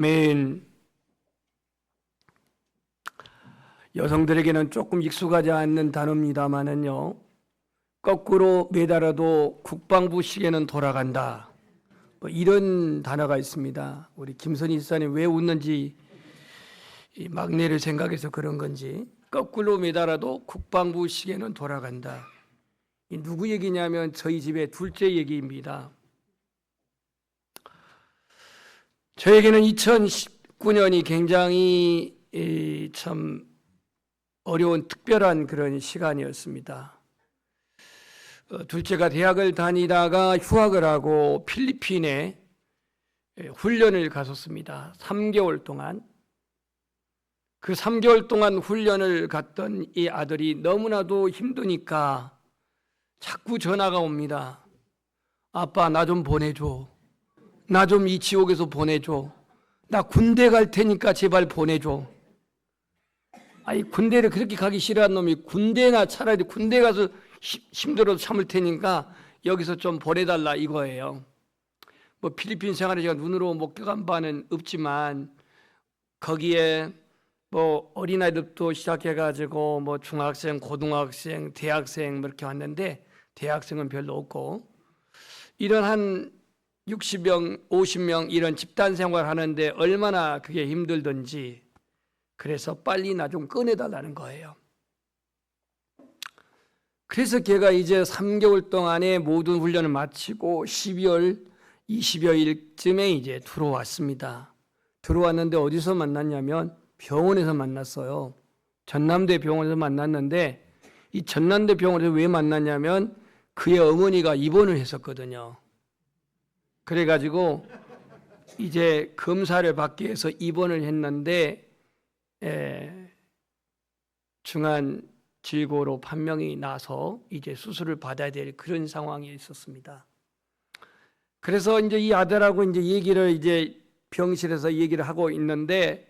맨 여성들에게는 조금 익숙하지 않는 단어입니다만은요, 거꾸로 매달아도 국방부 시계는 돌아간다, 뭐 이런 단어가 있습니다. 우리 김선희 지사님 왜 웃는지, 이 막내를 생각해서 그런 건지. 거꾸로 매달아도 국방부 시계는 돌아간다. 이 누구 얘기냐면 저희 집의 둘째 얘기입니다. 저에게는 2019년이 굉장히 참 어려운 특별한 그런 시간이었습니다. 둘째가 대학을 다니다가 휴학을 하고 필리핀에 훈련을 갔었습니다. 3개월 동안. 그 3개월 동안 훈련을 갔던 이 아들이 너무나도 힘드니까 자꾸 전화가 옵니다. 아빠, 나 좀 보내줘. 나 좀 이 지옥에서 보내줘. 나 군대 갈 테니까 제발 보내줘. 아니, 군대를 그렇게 가기 싫어하는 놈이 군대나 차라리 군대 가서 힘들어도 참을 테니까 여기서 좀 보내달라 이거예요. 뭐 필리핀 생활에 제가 눈으로 목격한 바는 없지만 거기에 뭐 어린아이들도 시작해가지고 뭐 중학생, 고등학생, 대학생 뭐 이렇게 왔는데 대학생은 별로 없고 이런 한 60명, 50명 이런 집단 생활 하는데 얼마나 그게 힘들던지 그래서 빨리 나 좀 꺼내달라는 거예요. 그래서 걔가 이제 3개월 동안의 모든 훈련을 마치고 12월 20여일쯤에 이제 들어왔습니다. 들어왔는데 어디서 만났냐면 병원에서 만났어요. 전남대 병원에서 만났는데 이 전남대 병원에서 왜 만났냐면 그의 어머니가 입원을 했었거든요. 그래가지고 이제 검사를 받기 위해서 입원을 했는데 중한 질고로 판명이 나서 이제 수술을 받아야 될 그런 상황에 있었습니다. 그래서 이제 이 아들하고 이제 얘기를 이제 병실에서 얘기를 하고 있는데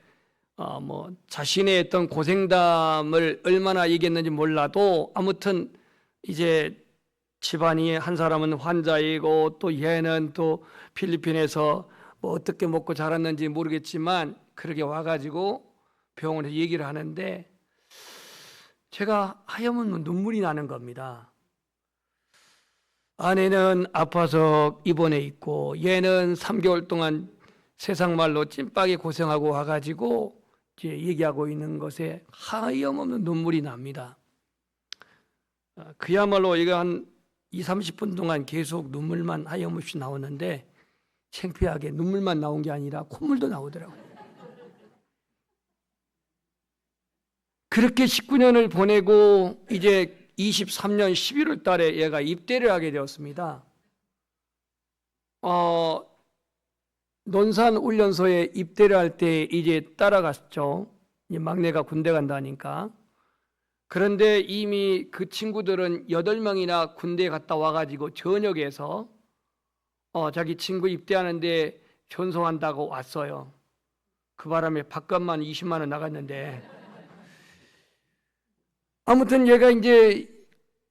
뭐 자신의 어떤 고생담을 얼마나 얘기했는지 몰라도 아무튼 이제 집안이 한 사람은 환자이고 또 얘는 또 필리핀에서 뭐 어떻게 먹고 자랐는지 모르겠지만 그렇게 와가지고 병원에서 얘기를 하는데 제가 하염없는 눈물이 나는 겁니다. 아내는 아파서 입원해 있고 얘는 3개월 동안 세상 말로 찐빡이 고생하고 와가지고 이제 얘기하고 있는 것에 하염없는 눈물이 납니다. 그야말로 이거 한 20-30분 동안 계속 눈물만 하염없이 나오는데 창피하게 눈물만 나온 게 아니라 콧물도 나오더라고요. 그렇게 19년을 보내고 이제 23년 11월 달에 얘가 입대를 하게 되었습니다. 논산훈련소에 입대를 할 때 이제 따라갔죠. 막내가 군대 간다니까. 그런데 이미 그 친구들은 8명이나 군대에 갔다 와가지고 전역에서 자기 친구 입대하는데 전송한다고 왔어요. 그 바람에 밥값만 20만 원 나갔는데 아무튼 얘가 이제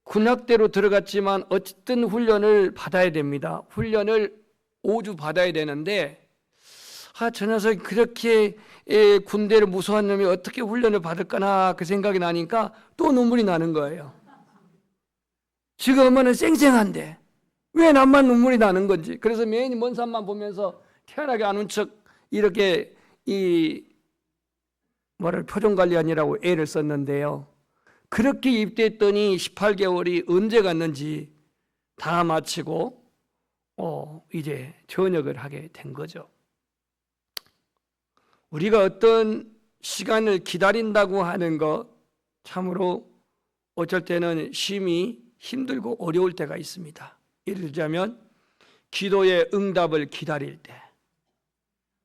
군악대로 들어갔지만 어쨌든 훈련을 받아야 됩니다. 훈련을 5주 받아야 되는데 저 녀석이 그렇게 군대를 무서워한 놈이 어떻게 훈련을 받을까나 그 생각이 나니까 또 눈물이 나는 거예요. 지금 엄마는 쌩쌩한데 왜 나만 눈물이 나는 건지. 그래서 매일 먼 산만 보면서 태연하게 안 운 척 이렇게 표정 관리하느라고 애를 썼는데요. 그렇게 입대했더니 18개월이 언제 갔는지 다 마치고 이제 전역을 하게 된 거죠. 우리가 어떤 시간을 기다린다고 하는 것 참으로 어쩔 때는 심히 힘들고 어려울 때가 있습니다. 예를 들자면 기도의 응답을 기다릴 때,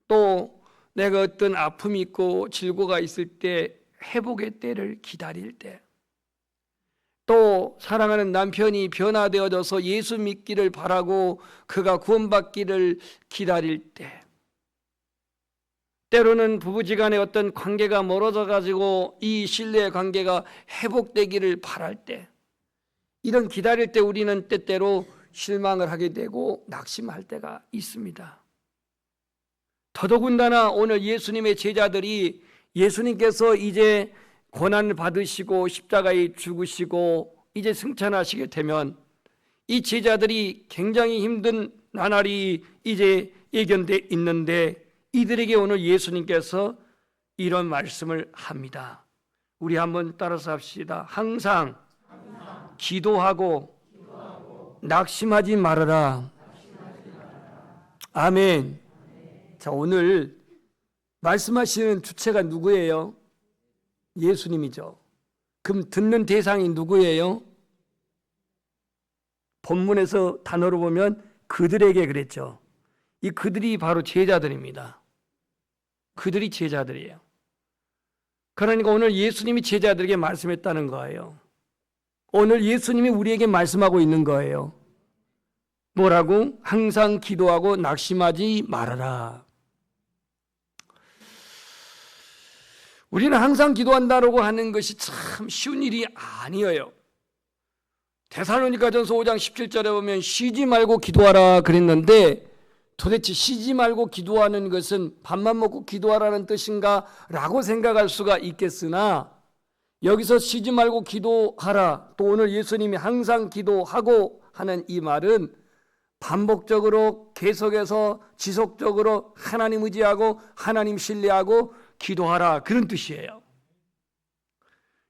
또 내가 어떤 아픔이 있고 질고가 있을 때 회복의 때를 기다릴 때, 또 사랑하는 남편이 변화되어져서 예수 믿기를 바라고 그가 구원받기를 기다릴 때, 때로는 부부지간의 어떤 관계가 멀어져 가지고 이 신뢰의 관계가 회복되기를 바랄 때, 이런 기다릴 때 우리는 때때로 실망을 하게 되고 낙심할 때가 있습니다. 더더군다나 오늘 예수님의 제자들이 예수님께서 이제 고난을 받으시고 십자가에 죽으시고 이제 승천하시게 되면 이 제자들이 굉장히 힘든 나날이 이제 예견돼 있는데 이들에게 오늘 예수님께서 이런 말씀을 합니다. 우리 한번 따라서 합시다. 항상 기도하고 낙심하지 말아라. 아멘. 자, 오늘 말씀하시는 주체가 누구예요? 예수님이죠. 그럼 듣는 대상이 누구예요? 본문에서 단어로 보면 그들에게 그랬죠. 이 그들이 바로 제자들입니다. 그들이 제자들이에요. 그러니까 오늘 예수님이 제자들에게 말씀했다는 거예요. 오늘 예수님이 우리에게 말씀하고 있는 거예요. 뭐라고? 항상 기도하고 낙심하지 말아라. 우리는 항상 기도한다고 하는 것이 참 쉬운 일이 아니에요. 데살로니가전서 5장 17절에 보면 쉬지 말고 기도하라 그랬는데 도대체 쉬지 말고 기도하는 것은 밥만 먹고 기도하라는 뜻인가 라고 생각할 수가 있겠으나 여기서 쉬지 말고 기도하라, 또 오늘 예수님이 항상 기도하고 하는 이 말은 반복적으로 계속해서 지속적으로 하나님 의지하고 하나님 신뢰하고 기도하라, 그런 뜻이에요.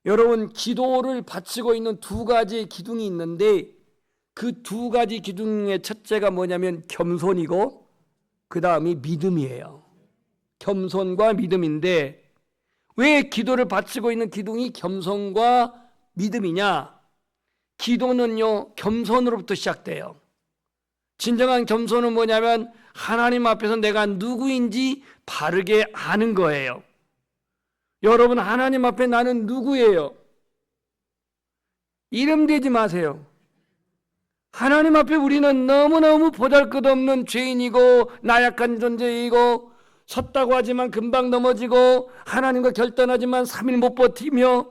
여러분, 기도를 바치고 있는 두 가지 기둥이 있는데 그 두 가지 기둥의 첫째가 뭐냐면 겸손이고 그 다음이 믿음이에요. 겸손과 믿음인데 왜 기도를 바치고 있는 기둥이 겸손과 믿음이냐? 기도는요, 겸손으로부터 시작돼요. 진정한 겸손은 뭐냐면 하나님 앞에서 내가 누구인지 바르게 아는 거예요. 여러분, 하나님 앞에 나는 누구예요? 이름 대지 마세요. 하나님 앞에 우리는 너무너무 보잘것없는 죄인이고 나약한 존재이고 섰다고 하지만 금방 넘어지고 하나님과 결단하지만 3일 못 버티며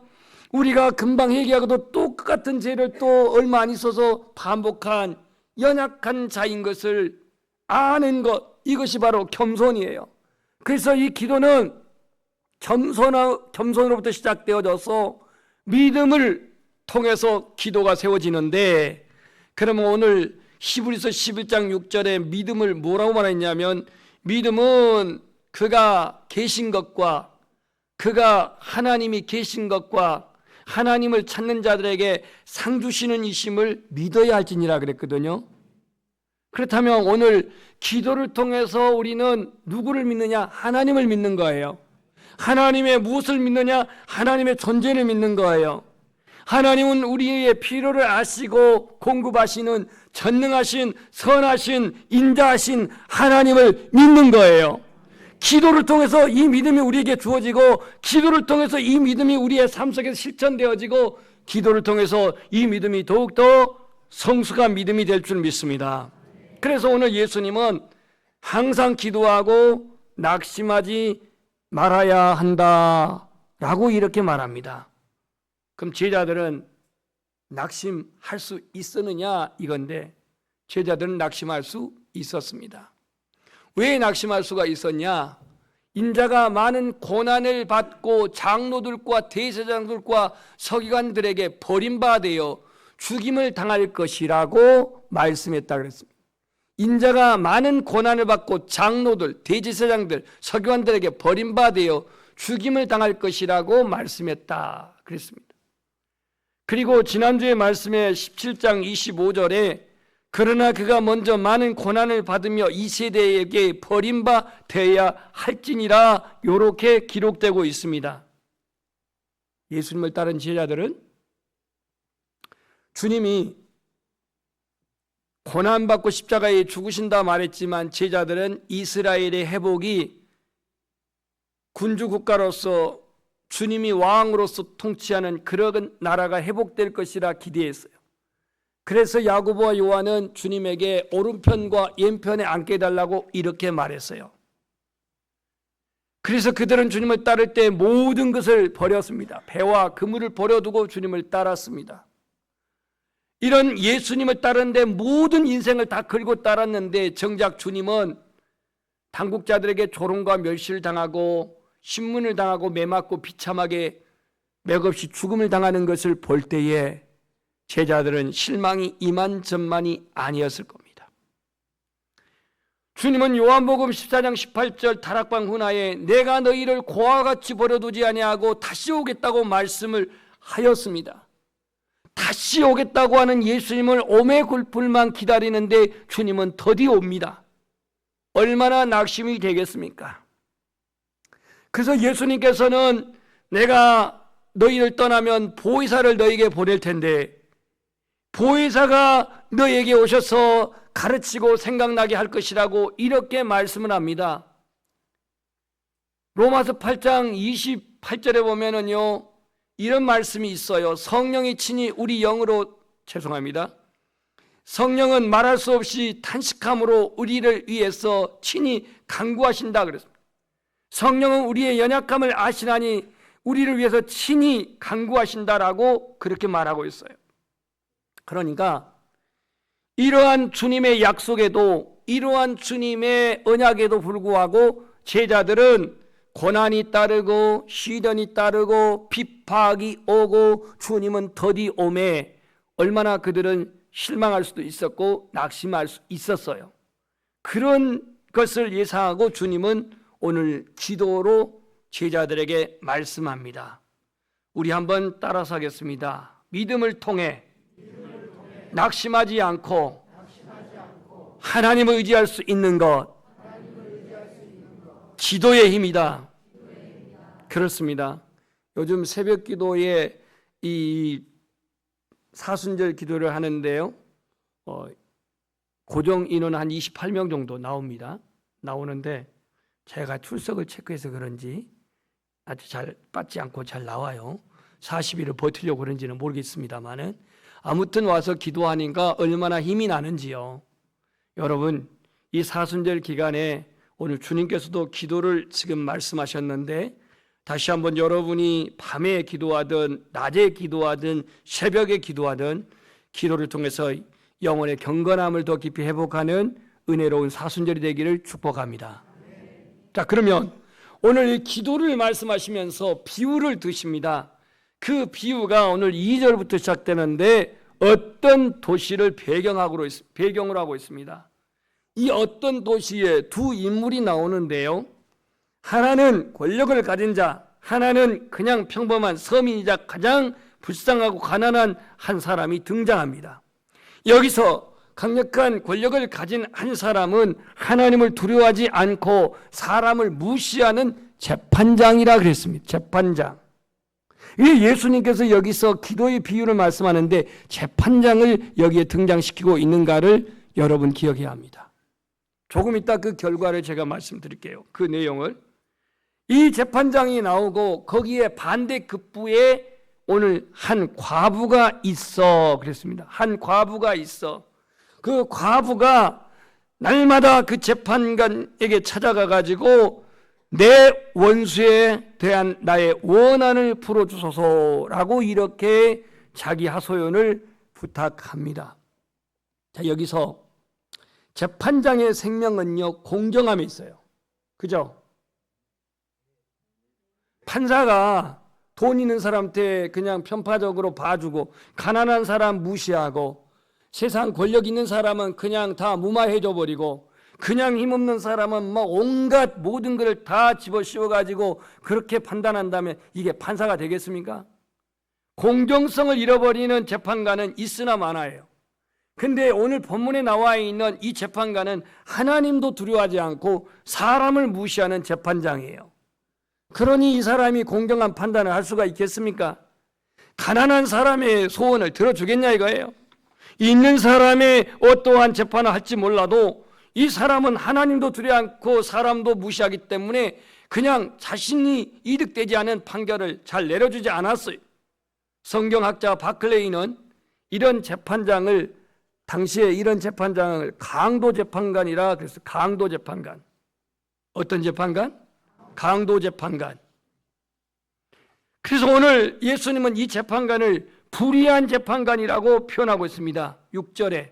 우리가 금방 회개하고도 똑같은 죄를 또 얼마 안 있어서 반복한 연약한 자인 것을 아는 것, 이것이 바로 겸손이에요. 그래서 이 기도는 겸손으로부터 시작되어져서 믿음을 통해서 기도가 세워지는데, 그러면 오늘 히브리서 11장 6절에 믿음을 뭐라고 말했냐면 믿음은 그가 계신 것과 그가 하나님이 계신 것과 하나님을 찾는 자들에게 상 주시는 이심을 믿어야 할지니라 그랬거든요. 그렇다면 오늘 기도를 통해서 우리는 누구를 믿느냐? 하나님을 믿는 거예요. 하나님의 무엇을 믿느냐? 하나님의 존재를 믿는 거예요. 하나님은 우리의 필요를 아시고 공급하시는 전능하신 선하신 인자하신 하나님을 믿는 거예요. 기도를 통해서 이 믿음이 우리에게 주어지고 기도를 통해서 이 믿음이 우리의 삶 속에서 실천되어지고 기도를 통해서 이 믿음이 더욱더 성숙한 믿음이 될 줄 믿습니다. 그래서 오늘 예수님은 항상 기도하고 낙심하지 말아야 한다라고 이렇게 말합니다. 그럼 제자들은 낙심할 수 있었느냐 이건데, 제자들은 낙심할 수 있었습니다. 왜 낙심할 수가 있었냐? 인자가 많은 고난을 받고 장로들과 대제사장들과 서기관들에게 버림받아 죽임을 당할 것이라고 말씀했다 그랬습니다. 인자가 많은 고난을 받고 장로들, 대제사장들, 서기관들에게 버림받아 죽임을 당할 것이라고 말씀했다 그랬습니다. 그리고 지난주에 말씀에 17장 25절에 그러나 그가 먼저 많은 고난을 받으며 이 세대에게 버림받아야 할지니라 이렇게 기록되고 있습니다. 예수님을 따른 제자들은 주님이 고난받고 십자가에 죽으신다 말했지만 제자들은 이스라엘의 회복이 군주 국가로서 주님이 왕으로서 통치하는 그런 나라가 회복될 것이라 기대했어요. 그래서 야고보와 요한은 주님에게 오른편과 왼편에 앉게 해달라고 이렇게 말했어요. 그래서 그들은 주님을 따를 때 모든 것을 버렸습니다. 배와 그물을 버려두고 주님을 따랐습니다. 이런 예수님을 따르는데 모든 인생을 다 걸고 따랐는데 정작 주님은 당국자들에게 조롱과 멸시를 당하고 신문을 당하고 매맞고 비참하게 맥없이 죽음을 당하는 것을 볼 때에 제자들은 실망이 이만저만이 아니었을 겁니다. 주님은 요한복음 14장 18절 다락방 훈화에 내가 너희를 고와 같이 버려두지 아니하고 다시 오겠다고 말씀을 하였습니다. 다시 오겠다고 하는 예수님을 오매골불만 기다리는데 주님은 더디 옵니다. 얼마나 낙심이 되겠습니까? 그래서 예수님께서는 내가 너희를 떠나면 보혜사를 너희에게 보낼 텐데 보혜사가 너희에게 오셔서 가르치고 생각나게 할 것이라고 이렇게 말씀을 합니다. 로마서 8장 28절에 보면은요 이런 말씀이 있어요. 성령이 친히 우리 영으로 성령은 말할 수 없이 탄식함으로 우리를 위해서 친히 간구하신다 그랬습니다. 성령은 우리의 연약함을 아시나니 우리를 위해서 친히 간구하신다라고 그렇게 말하고 있어요. 그러니까 이러한 주님의 약속에도 이러한 주님의 언약에도 불구하고 제자들은 고난이 따르고 시련이 따르고 비박이 오고 주님은 더디 오매 얼마나 그들은 실망할 수도 있었고 낙심할 수 있었어요. 그런 것을 예상하고 주님은 오늘 기도로 제자들에게 말씀합니다. 우리 한번 따라서 하겠습니다. 믿음을 통해 낙심하지 않고 하나님을 의지할 수 있는 것 기도의 힘이다. 그렇습니다. 요즘 새벽 기도에 이 사순절 기도를 하는데요. 고정 인원 한 28명 정도 나오는데 제가 출석을 체크해서 그런지 아주 잘 빠지지 않고 잘 나와요. 40일을 버티려고 그런지는 모르겠습니다만은 아무튼 와서 기도하니까 얼마나 힘이 나는지요. 여러분 이 사순절 기간에 오늘 주님께서도 기도를 지금 말씀하셨는데 다시 한번 여러분이 밤에 기도하든 낮에 기도하든 새벽에 기도하든 기도를 통해서 영혼의 경건함을 더 깊이 회복하는 은혜로운 사순절이 되기를 축복합니다. 자, 그러면 오늘 이 기도를 말씀하시면서 비유를 드십니다. 그 비유가 오늘 2절부터 시작되는데 어떤 도시를 배경으로 하고 있습니다. 이 어떤 도시에 두 인물이 나오는데요. 하나는 권력을 가진 자, 하나는 그냥 평범한 서민이자 가장 불쌍하고 가난한 한 사람이 등장합니다. 여기서 강력한 권력을 가진 한 사람은 하나님을 두려워하지 않고 사람을 무시하는 재판장이라 그랬습니다. 재판장. 예수님께서 여기서 기도의 비유를 말씀하는데 재판장을 여기에 등장시키고 있는가를 여러분 기억해야 합니다. 조금 이따 그 결과를 제가 말씀드릴게요. 그 내용을. 이 재판장이 나오고 거기에 반대급부에 오늘 한 과부가 있어 그랬습니다. 한 과부가 있어. 그 과부가 날마다 그 재판관에게 찾아가 가지고 내 원수에 대한 나의 원한을 풀어주소서라고 이렇게 자기 하소연을 부탁합니다. 자, 여기서 재판장의 생명은요 공정함에 있어요. 그죠? 판사가 돈 있는 사람한테 그냥 편파적으로 봐주고 가난한 사람 무시하고 세상 권력 있는 사람은 그냥 다 무마해줘 버리고 그냥 힘없는 사람은 막 온갖 모든 것을 다 집어씌워가지고 그렇게 판단한다면 이게 판사가 되겠습니까? 공정성을 잃어버리는 재판관은 있으나 마나예요. 근데 오늘 본문에 나와 있는 이 재판관은 하나님도 두려워하지 않고 사람을 무시하는 재판장이에요. 그러니 이 사람이 공정한 판단을 할 수가 있겠습니까? 가난한 사람의 소원을 들어주겠냐 이거예요. 있는 사람의 어떠한 재판을 할지 몰라도 이 사람은 하나님도 두려워 않고 사람도 무시하기 때문에 그냥 자신이 이득되지 않은 판결을 잘 내려주지 않았어요. 성경학자 바클레이는 이런 재판장을 당시에 이런 재판장을 강도 재판관이라 그래서 강도 재판관. 어떤 재판관? 강도 재판관. 그래서 오늘 예수님은 이 재판관을 불의한 재판관이라고 표현하고 있습니다. 6절에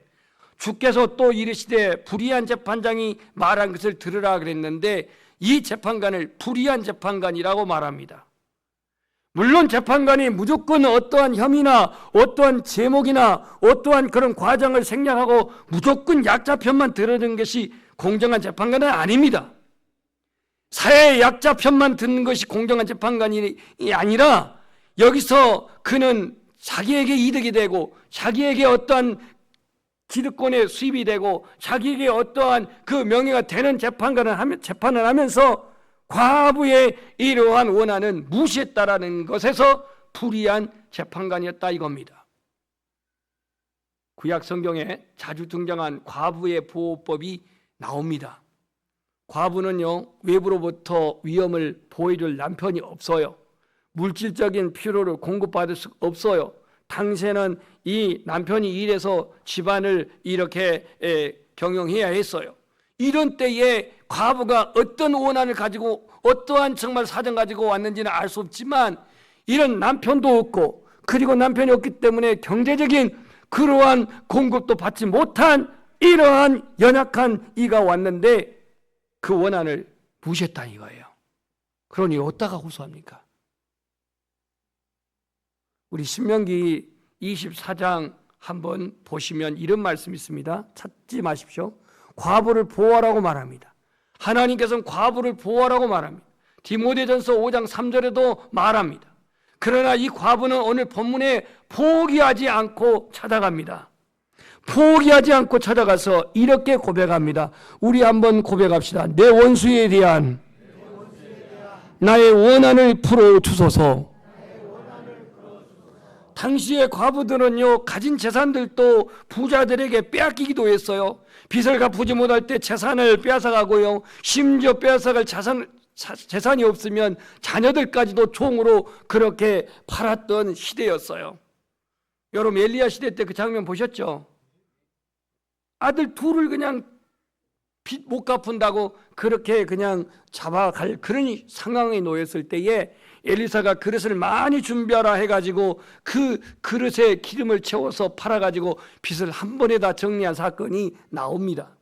주께서 또 이르시되 불의한 재판장이 말한 것을 들으라 그랬는데 이 재판관을 불의한 재판관이라고 말합니다. 물론 재판관이 무조건 어떠한 혐의나 어떠한 제목이나 어떠한 그런 과정을 생략하고 무조건 약자 편만 들어주는 것이 공정한 재판관은 아닙니다. 사회의 약자 편만 듣는 것이 공정한 재판관이 아니라 여기서 그는 자기에게 이득이 되고 자기에게 어떠한 기득권의 수입이 되고 자기에게 어떠한 그 명예가 되는 재판을 하면서 과부의 이러한 원한은 무시했다라는 것에서 불의한 재판관이었다 이겁니다. 구약 성경에 자주 등장한 과부의 보호법이 나옵니다. 과부는요, 외부로부터 위험을 보호해줄 남편이 없어요. 물질적인 필요를 공급받을 수 없어요. 당시에는 이 남편이 일해서 집안을 이렇게 경영해야 했어요. 이런 때에 과부가 어떤 원한을 가지고 어떠한 정말 사정 가지고 왔는지는 알 수 없지만 이런 남편도 없고 그리고 남편이 없기 때문에 경제적인 그러한 공급도 받지 못한 이러한 연약한 이가 왔는데 그 원한을 무시했다 이거예요. 그러니 어디다가 호소합니까? 우리 신명기 24장 한번 보시면 이런 말씀이 있습니다. 찾지 마십시오. 과부를 보호하라고 말합니다. 하나님께서는 과부를 보호하라고 말합니다. 디모데전서 5장 3절에도 말합니다. 그러나 이 과부는 오늘 본문에 포기하지 않고 찾아갑니다. 포기하지 않고 찾아가서 이렇게 고백합니다. 우리 한번 고백합시다. 내 원수에 대한 나의 원한을 풀어주소서. 당시의 과부들은요, 가진 재산들도 부자들에게 빼앗기기도 했어요. 빚을 갚지 못할 때 재산을 빼앗아가고요, 심지어 빼앗아갈 재산이 없으면 자녀들까지도 종으로 그렇게 팔았던 시대였어요. 여러분 엘리야 시대 때 그 장면 보셨죠? 아들 둘을 그냥 빚 못 갚은다고 그렇게 그냥 잡아갈 그런 상황에 놓였을 때에 엘리사가 그릇을 많이 준비하라 해가지고 그 그릇에 기름을 채워서 팔아가지고 빚을 한 번에 다 정리한 사건이 나옵니다.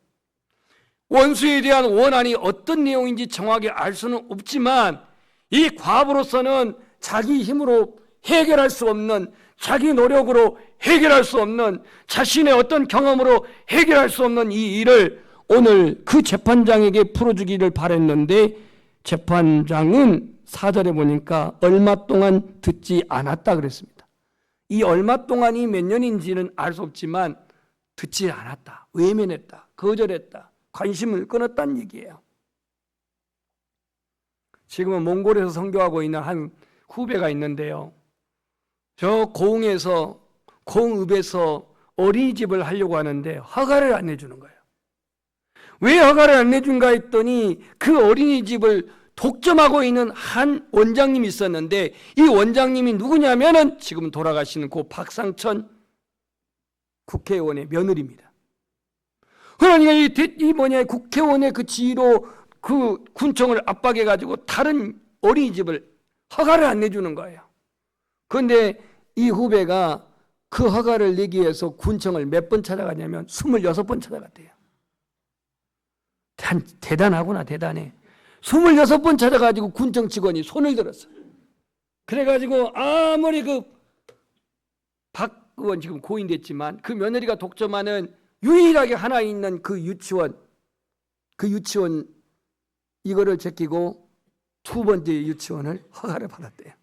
원수에 대한 원한이 어떤 내용인지 정확히 알 수는 없지만 이 과부로서는 자기 힘으로 해결할 수 없는, 자기 노력으로 해결할 수 없는, 자신의 어떤 경험으로 해결할 수 없는 이 일을 오늘 그 재판장에게 풀어주기를 바랬는데 재판장은 4절에 보니까 얼마 동안 듣지 않았다 그랬습니다. 이 얼마 동안이 몇 년인지는 알 수 없지만 듣지 않았다, 외면했다, 거절했다, 관심을 끊었다는 얘기예요. 지금은 몽골에서 선교하고 있는 한 후배가 있는데요, 저 고흥에서 고흥읍에서 어린이집을 하려고 하는데 허가를 안 내주는 거예요. 왜 허가를 안 내준가 했더니 그 어린이집을 독점하고 있는 한 원장님이 있었는데 이 원장님이 누구냐면은 지금 돌아가시는 고 박상천 국회의원의 며느리입니다. 그러니까 이 국회의원의 그 지위로 그 군청을 압박해가지고 다른 어린이집을 허가를 안 내주는 거예요. 그런데 이 후배가 그 허가를 내기 위해서 군청을 몇 번 찾아가냐면 26번 찾아갔대요. 대단하구나, 대단해. 26번 찾아가지고 군청 직원이 손을 들었어요. 그래가지고 아무리 그 박 의원 지금 고인됐지만 그 며느리가 독점하는 유일하게 하나 있는 그 유치원 이거를 제끼고 두 번째 유치원을 허가를 받았대요.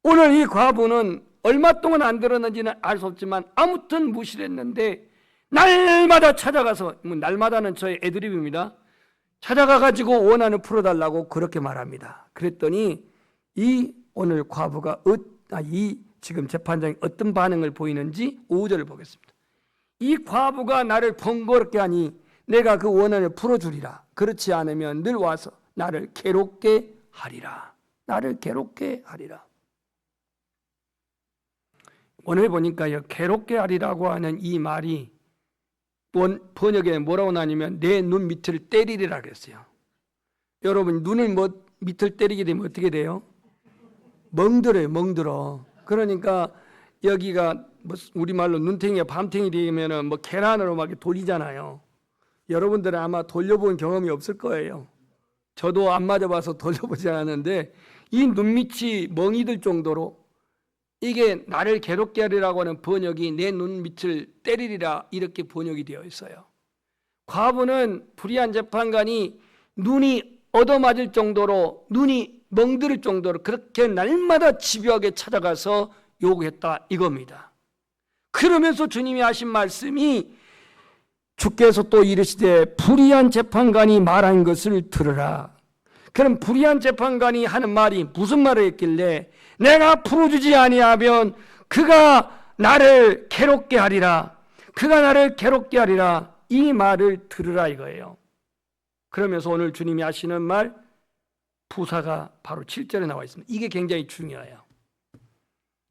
오늘 이 과부는 얼마 동안 안 들었는지는 알 수 없지만 아무튼 무시를 했는데 날마다 찾아가서, 날마다는 저의 애드립입니다. 찾아가가지고 원한을 풀어달라고 그렇게 말합니다. 그랬더니 이 오늘 과부가 이 지금 재판장이 어떤 반응을 보이는지 5절을 보겠습니다. 이 과부가 나를 번거롭게 하니 내가 그 원한을 풀어주리라. 그렇지 않으면 늘 와서 나를 괴롭게 하리라. 나를 괴롭게 하리라. 오늘 보니까요, 괴롭게 하리라고 하는 이 말이 번역에 뭐라고 나냐면 내 눈 밑을 때리리라 그랬어요. 여러분 눈을 밑을 때리게 되면 어떻게 돼요? 멍들어요, 멍들어. 그러니까 여기가 뭐 우리말로 눈탱이가 밤탱이 되면은 뭐 계란으로 막 돌리잖아요. 여러분들은 아마 돌려본 경험이 없을 거예요. 저도 안 맞아봐서 돌려보지 않았는데 이 눈밑이 멍이 들 정도로 이게 나를 괴롭게 하리라고 하는 번역이 내 눈밑을 때리리라 이렇게 번역이 되어 있어요. 과부는 불의한 재판관이 눈이 얻어맞을 정도로 눈이 멍들 정도로 그렇게 날마다 집요하게 찾아가서 요구했다 이겁니다. 그러면서 주님이 하신 말씀이 주께서 또 이르시되 불의한 재판관이 말한 것을 들으라. 그럼 불의한 재판관이 하는 말이 무슨 말을 했길래 내가 풀어주지 아니하면 그가 나를 괴롭게 하리라. 그가 나를 괴롭게 하리라. 이 말을 들으라 이거예요. 그러면서 오늘 주님이 하시는 말 부사가 바로 7절에 나와 있습니다. 이게 굉장히 중요해요.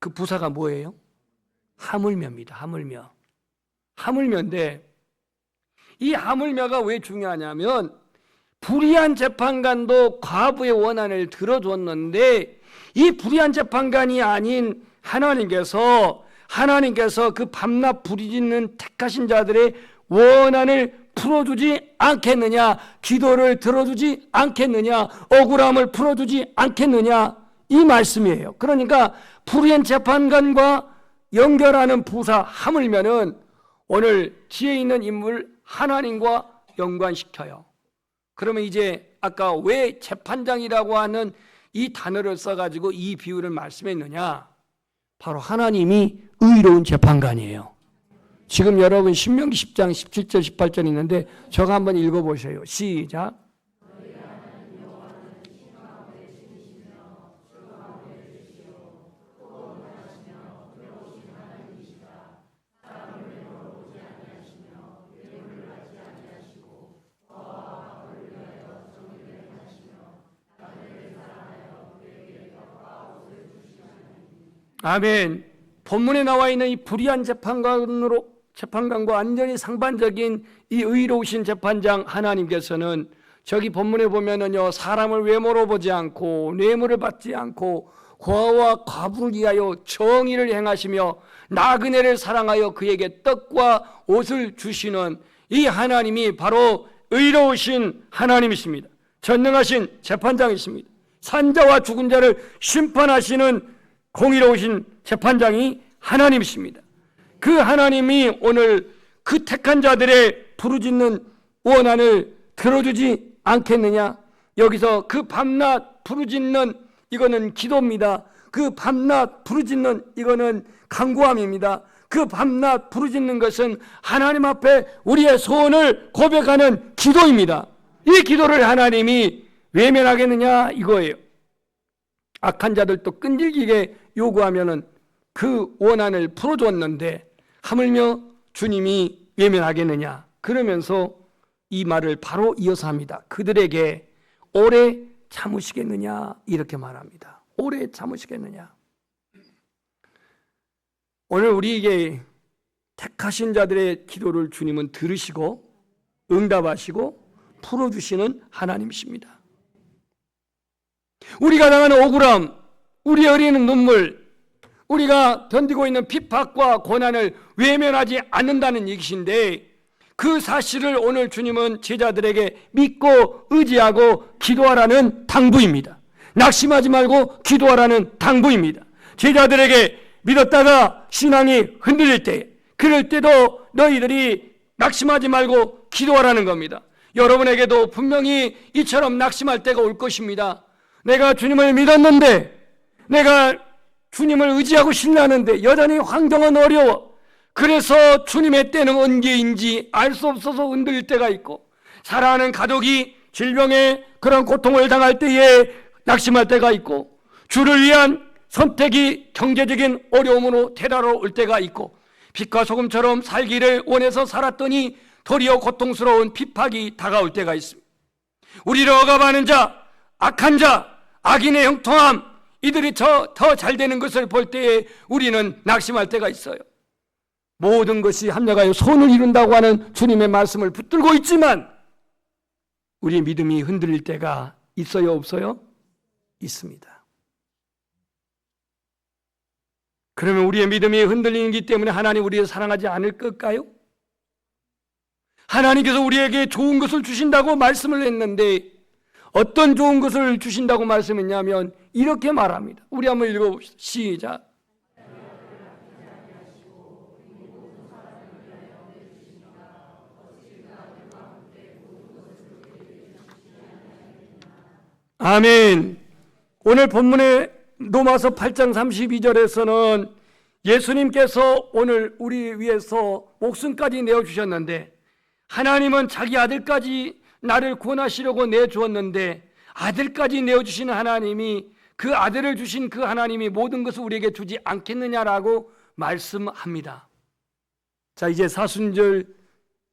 그 부사가 뭐예요? 하물며입니다. 하물며. 하물며인데 이 하물며가 왜 중요하냐면 불의한 재판관도 과부의 원한을 들어줬는데 이 불의한 재판관이 아닌 하나님께서 그 밤낮 부르짖는 택하신 자들의 원한을 풀어주지 않겠느냐, 기도를 들어주지 않겠느냐, 억울함을 풀어주지 않겠느냐 이 말씀이에요. 그러니까 불의한 재판관과 연결하는 부사 하물며는 오늘 뒤에 있는 인물 하나님과 연관시켜요. 그러면 이제 아까 왜 재판장이라고 하는 이 단어를 써가지고 이 비유를 말씀했느냐? 바로 하나님이 의로운 재판관이에요. 지금 여러분 신명기 10장 17절 18절 있는데 저거 한번 읽어보세요. 시작. 아멘. 본문에 나와 있는 이 불의한 재판관과 완전히 상반적인 이 의로우신 재판장 하나님께서는 저기 본문에 보면은요, 사람을 외모로 보지 않고 뇌물을 받지 않고 고아와 과부를 위하여 정의를 행하시며 나그네를 사랑하여 그에게 떡과 옷을 주시는 이 하나님이 바로 의로우신 하나님이십니다. 전능하신 재판장이십니다. 산자와 죽은 자를 심판하시는 공의로우신 재판장이 하나님이십니다. 그 하나님이 오늘 그 택한 자들의 부르짖는 원한을 들어주지 않겠느냐? 여기서 그 밤낮 부르짖는 이거는 기도입니다. 그 밤낮 부르짖는 이거는 간구함입니다. 그 밤낮 부르짖는 것은 하나님 앞에 우리의 소원을 고백하는 기도입니다. 이 기도를 하나님이 외면하겠느냐 이거예요. 악한 자들도 끈질기게 요구하면은 그 원한을 풀어줬는데 하물며 주님이 외면하겠느냐? 그러면서 이 말을 바로 이어서 합니다. 그들에게 오래 참으시겠느냐? 이렇게 말합니다. 오래 참으시겠느냐? 오늘 우리에게 택하신 자들의 기도를 주님은 들으시고 응답하시고 풀어주시는 하나님이십니다. 우리가 당하는 억울함, 우리 어리는 눈물, 우리가 견디고 있는 핍박과 고난을 외면하지 않는다는 얘기신데 그 사실을 오늘 주님은 제자들에게 믿고 의지하고 기도하라는 당부입니다. 낙심하지 말고 기도하라는 당부입니다. 제자들에게 믿었다가 신앙이 흔들릴 때, 그럴 때도 너희들이 낙심하지 말고 기도하라는 겁니다. 여러분에게도 분명히 이처럼 낙심할 때가 올 것입니다. 내가 주님을 믿었는데, 내가 주님을 의지하고 신뢰하는데 여전히 환경은 어려워. 그래서 주님의 때는 언제인지 알 수 없어서 흔들릴 때가 있고, 사랑하는 가족이 질병에 그런 고통을 당할 때에 낙심할 때가 있고, 주를 위한 선택이 경제적인 어려움으로 되돌아올 때가 있고, 빛과 소금처럼 살기를 원해서 살았더니 도리어 고통스러운 핍박이 다가올 때가 있습니다. 우리를 억압하는 자, 악한 자, 악인의 형통함, 이들이 더 잘 되는 것을 볼 때에 우리는 낙심할 때가 있어요. 모든 것이 합력하여 선을 이룬다고 하는 주님의 말씀을 붙들고 있지만 우리의 믿음이 흔들릴 때가 있어요, 없어요? 있습니다. 그러면 우리의 믿음이 흔들리기 때문에 하나님 우리를 사랑하지 않을 걸까요? 하나님께서 우리에게 좋은 것을 주신다고 말씀을 했는데 어떤 좋은 것을 주신다고 말씀했냐면 이렇게 말합니다. 우리 한번 읽어봅시다. 시작. 아멘. 오늘 본문의 로마서 8장 32절에서는 예수님께서 오늘 우리 위해서 목숨까지 내어주셨는데 하나님은 자기 아들까지 나를 구원하시려고 내주었는데 아들까지 내어주시는 하나님이 그 아들을 주신 그 하나님이 모든 것을 우리에게 주지 않겠느냐라고 말씀합니다. 자, 이제 사순절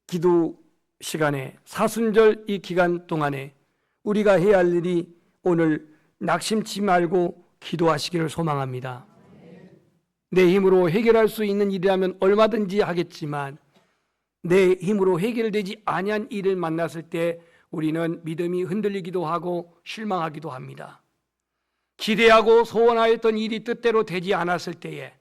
기도 시간에 사순절 이 기간 동안에 우리가 해야 할 일이 오늘 낙심치 말고 기도하시기를 소망합니다. 내 힘으로 해결할 수 있는 일이라면 얼마든지 하겠지만 내 힘으로 해결되지 아니한 일을 만났을 때 우리는 믿음이 흔들리기도 하고 실망하기도 합니다. 기대하고 소원하였던 일이 뜻대로 되지 않았을 때에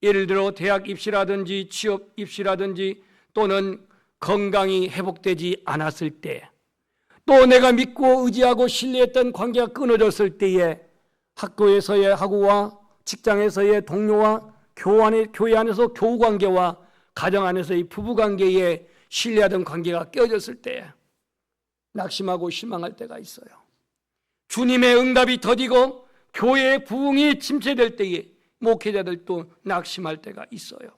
예를 들어 대학 입시라든지 취업 입시라든지 또는 건강이 회복되지 않았을 때 또 내가 믿고 의지하고 신뢰했던 관계가 끊어졌을 때에 학교에서의 학우와 직장에서의 동료와 교회 안에서 교우 관계와 가정 안에서의 부부 관계에 신뢰하던 관계가 깨어졌을 때 낙심하고 실망할 때가 있어요. 주님의 응답이 더디고 교회의 부흥이 침체될 때에 목회자들도 낙심할 때가 있어요.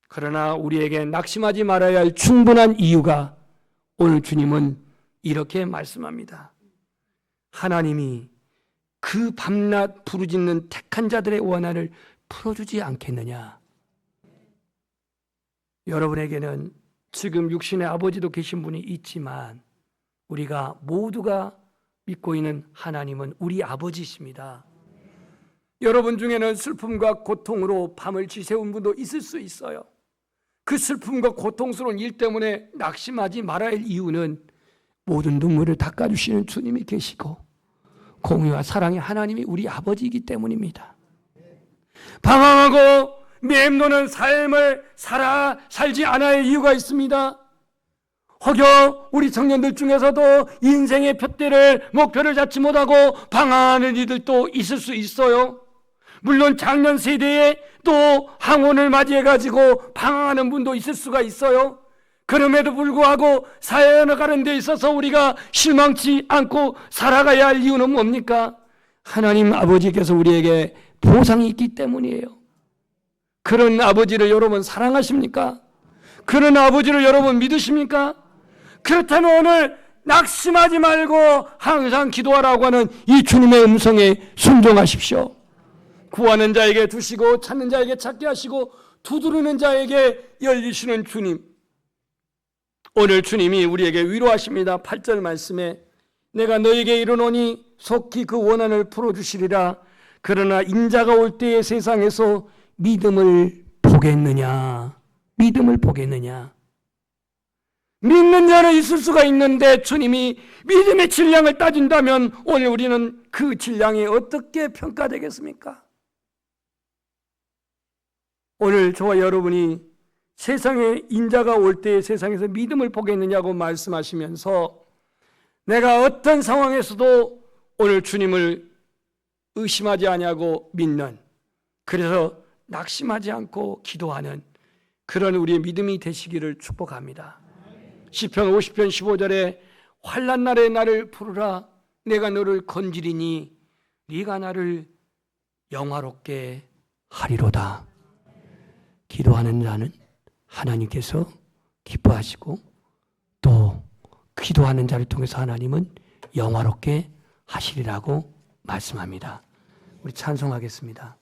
그러나 우리에게 낙심하지 말아야 할 충분한 이유가 오늘 주님은 이렇게 말씀합니다. 하나님이 그 밤낮 부르짖는 택한 자들의 원한을 풀어주지 않겠느냐. 여러분에게는 지금 육신의 아버지도 계신 분이 있지만 우리가 모두가 믿고 있는 하나님은 우리 아버지십니다. 여러분 중에는 슬픔과 고통으로 밤을 지새운 분도 있을 수 있어요. 그 슬픔과 고통스러운 일 때문에 낙심하지 말아야 할 이유는 모든 눈물을 닦아주시는 주님이 계시고 공의와 사랑의 하나님이 우리 아버지이기 때문입니다. 방황하고 맴도는 삶을 살지 않아야 할 이유가 있습니다. 혹여 우리 청년들 중에서도 인생의 푯대를 목표를 잡지 못하고 방황하는 이들도 있을 수 있어요. 물론 작년 세대에 또 항원을 맞이해가지고 방황하는 분도 있을 수가 있어요. 그럼에도 불구하고 사회에 나가는 데 있어서 우리가 실망치 않고 살아가야 할 이유는 뭡니까? 하나님 아버지께서 우리에게 보상이 있기 때문이에요. 그런 아버지를 여러분 사랑하십니까? 그런 아버지를 여러분 믿으십니까? 그렇다면 오늘 낙심하지 말고 항상 기도하라고 하는 이 주님의 음성에 순종하십시오. 구하는 자에게 두시고 찾는 자에게 찾게 하시고 두드리는 자에게 열리시는 주님, 오늘 주님이 우리에게 위로하십니다. 8절 말씀에 내가 너에게 이르노니 속히 그 원한을 풀어주시리라. 그러나 인자가 올 때의 세상에서 믿음을 보겠느냐? 믿음을 보겠느냐? 믿는 자는 있을 수가 있는데 주님이 믿음의 질량을 따진다면 오늘 우리는 그 질량이 어떻게 평가되겠습니까? 오늘 저와 여러분이 세상에 인자가 올 때의 세상에서 믿음을 보겠느냐고 말씀하시면서 내가 어떤 상황에서도 오늘 주님을 의심하지 아니하고 믿는, 그래서 낙심하지 않고 기도하는 그런 우리의 믿음이 되시기를 축복합니다. 시편 50편 15절에 환난 날에 나를 부르라. 내가 너를 건지리니 네가 나를 영화롭게 하리로다. 기도하는 자는 하나님께서 기뻐하시고 또 기도하는 자를 통해서 하나님은 영화롭게 하시리라고 말씀합니다. 우리 찬송하겠습니다.